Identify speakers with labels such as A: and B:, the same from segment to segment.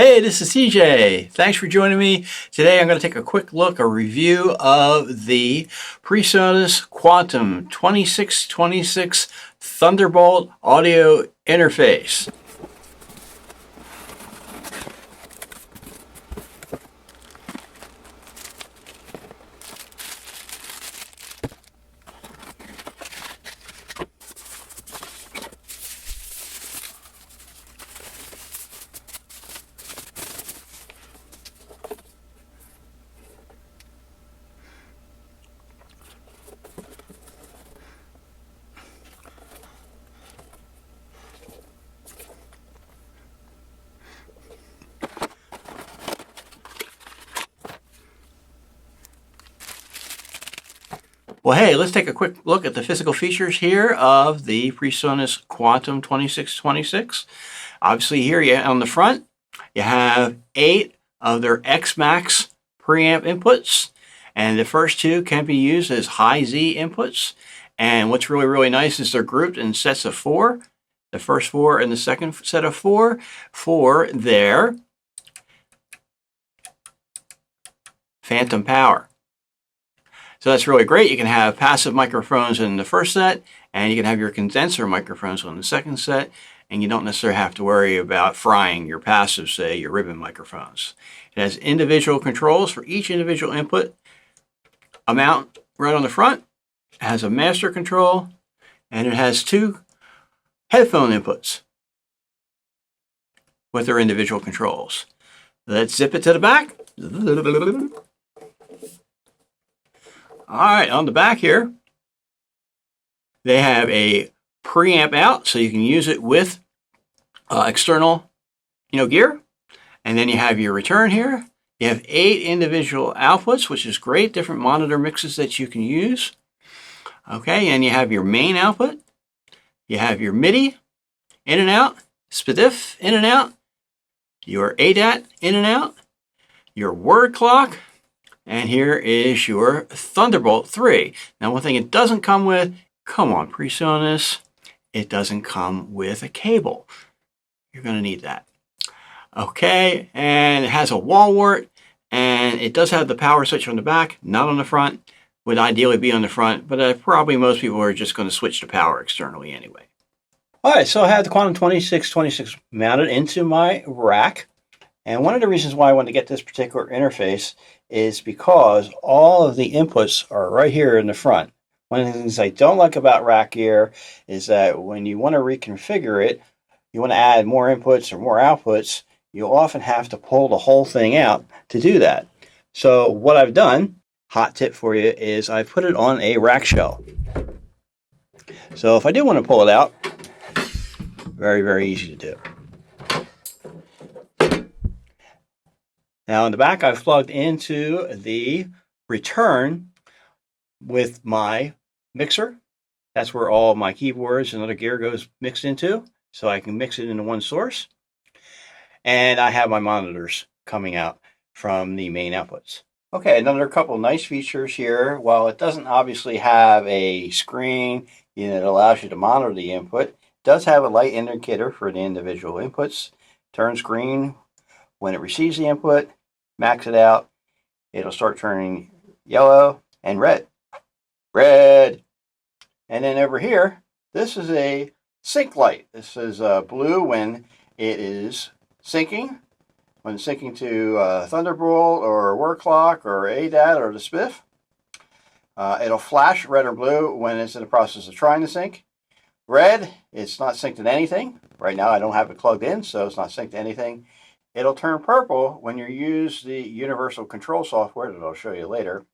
A: Hey, this is TJ. Thanks for joining me. Today I'm going to take a quick look, a review of the PreSonus Quantum 2626 Thunderbolt audio interface. Well, hey, let's take a quick look at the physical features here of the PreSonus Quantum 2626. Obviously here on the front, you have 8 of their X-Max preamp inputs, and the first 2 can be used as high Z inputs. And what's really nice is they're grouped in sets of 4. The first 4 and the second set of 4 for their phantom power. So that's really great. You can have passive microphones in the first set, and you can have your condenser microphones on the second set, and you don't necessarily have to worry about frying your passive, say, your ribbon microphones. It has individual controls for each individual input amount right on the front. It has a master control, and it has 2 headphone inputs with their individual controls. Let's zip it to the back. All right, on the back here, they have a preamp out, so you can use it with external, gear. And then you have your return here. You have 8 individual outputs, which is great. Different monitor mixes that you can use. Okay, and you have your main output. You have your MIDI in and out, SPDIF in and out, your ADAT in and out, your word clock. And here is your Thunderbolt 3. Now, one thing it doesn't come with, come on, PreSonus, it doesn't come with a cable. You're going to need that. Okay, and it has a wall wart, and it does have the power switch on the back, not on the front. Would ideally be on the front, but probably most people are just going to switch to power externally anyway. All right, so I have the Quantum 2626 mounted into my rack. And one of the reasons why I wanted to get this particular interface is because all of the inputs are right here in the front. One of the things I don't like about rack gear is that when you want to reconfigure it, you want to add more inputs or more outputs, you often have to pull the whole thing out to do that. So what I've done, hot tip for you, is I put it on a rack shell. So if I do want to pull it out, very easy to do. Now in the back, I've plugged into the return with my mixer. That's where all my keyboards and other gear goes mixed into, so I can mix it into one source. And I have my monitors coming out from the main outputs. Okay, another couple nice features here. While it doesn't obviously have a screen that allows you to monitor the input, it does have a light indicator for the individual inputs. Turns green when it receives the input. Max it out, it'll start turning yellow and red. Red. And then over here, this is a sync light. This is blue when it is syncing. When it's syncing to Thunderbolt or word clock or ADAT or the SPDIF. It'll flash red or blue when it's in the process of trying to sync. Red, it's not synced to anything. Right now I don't have it plugged in, so it's not synced to anything. It'll turn purple when you use the universal control software that I'll show you later,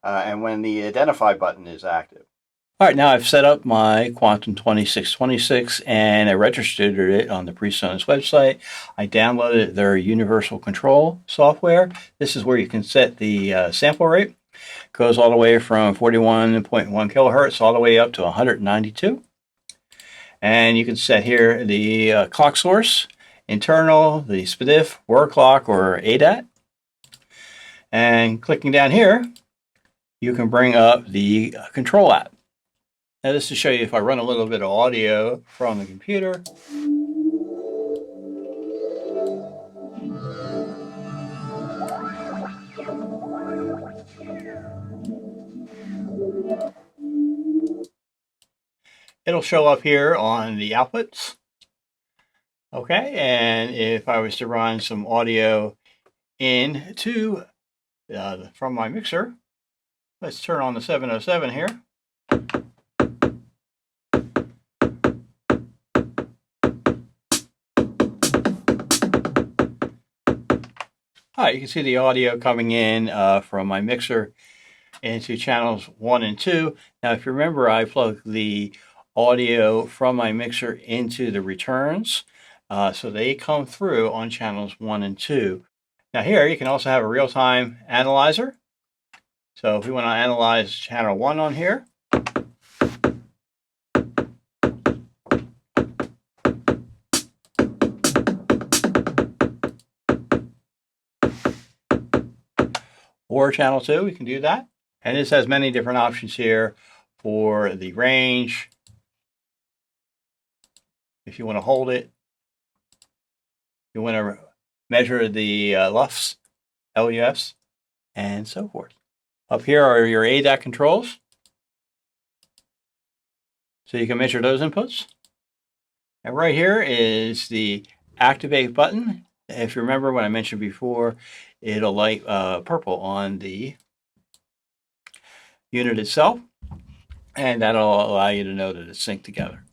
A: and when the identify button is active. All right, now I've set up my Quantum 2626 and I registered it on the PreSonus website. I downloaded their universal control software. This is where you can set the sample rate. It goes all the way from 41.1 kilohertz all the way up to 192. And you can set here the clock source, internal, the SPDIF, word clock, or ADAT. And clicking down here, you can bring up the control app. Now this to show you if I run a little bit of audio from the computer. it'll show up here on the outputs. Okay, and if I was to run some audio into from my mixer, let's turn on the 707 here. Hi, you can see the audio coming in from my mixer into channels 1 and 2. Now, if you remember, I plugged the audio from my mixer into the returns, so they come through on channels 1 and 2. Now here, you can also have a real-time analyzer. So if we want to analyze channel 1 on here, or channel 2, we can do that. And this has many different options here for the range. If you want to hold it, you want to measure the LUFs, LUFs, and so forth. Up here are your ADAC controls. So you can measure those inputs. And right here is the activate button. If you remember what I mentioned before, it'll light purple on the unit itself, and that'll allow you to know that it's synced together.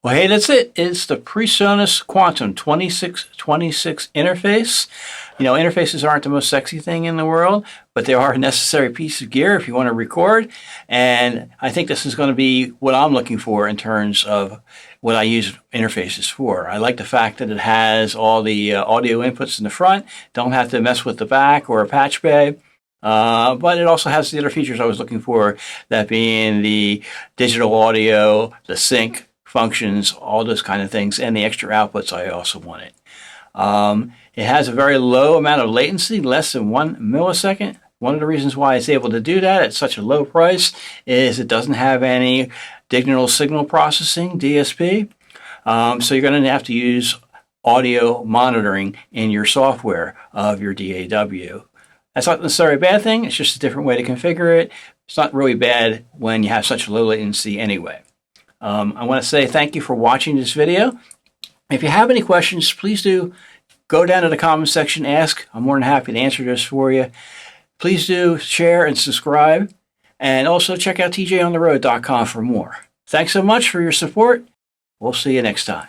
A: Well, hey, that's it. It's the PreSonus Quantum 2626 interface. You know, interfaces aren't the most sexy thing in the world, but they are a necessary piece of gear if you want to record. And I think this is going to be what I'm looking for in terms of what I use interfaces for. I like the fact that it has all the audio inputs in the front, don't have to mess with the back or a patch bay. But it also has the other features I was looking for, that being the digital audio, the sync functions, all those kind of things, and the extra outputs I also wanted. It has a very low amount of latency, less than 1 millisecond. One of the reasons why it's able to do that at such a low price is it doesn't have any digital signal processing, DSP. So you're going to have to use audio monitoring in your software of your DAW. That's not necessarily a bad thing. It's just a different way to configure it. It's not really bad when you have such low latency anyway. I want to say thank you for watching this video. If you have any questions, please do go down to the comment section, ask. I'm more than happy to answer this for you. Please do share and subscribe. And also check out tjontheroad.com for more. Thanks so much for your support. We'll see you next time.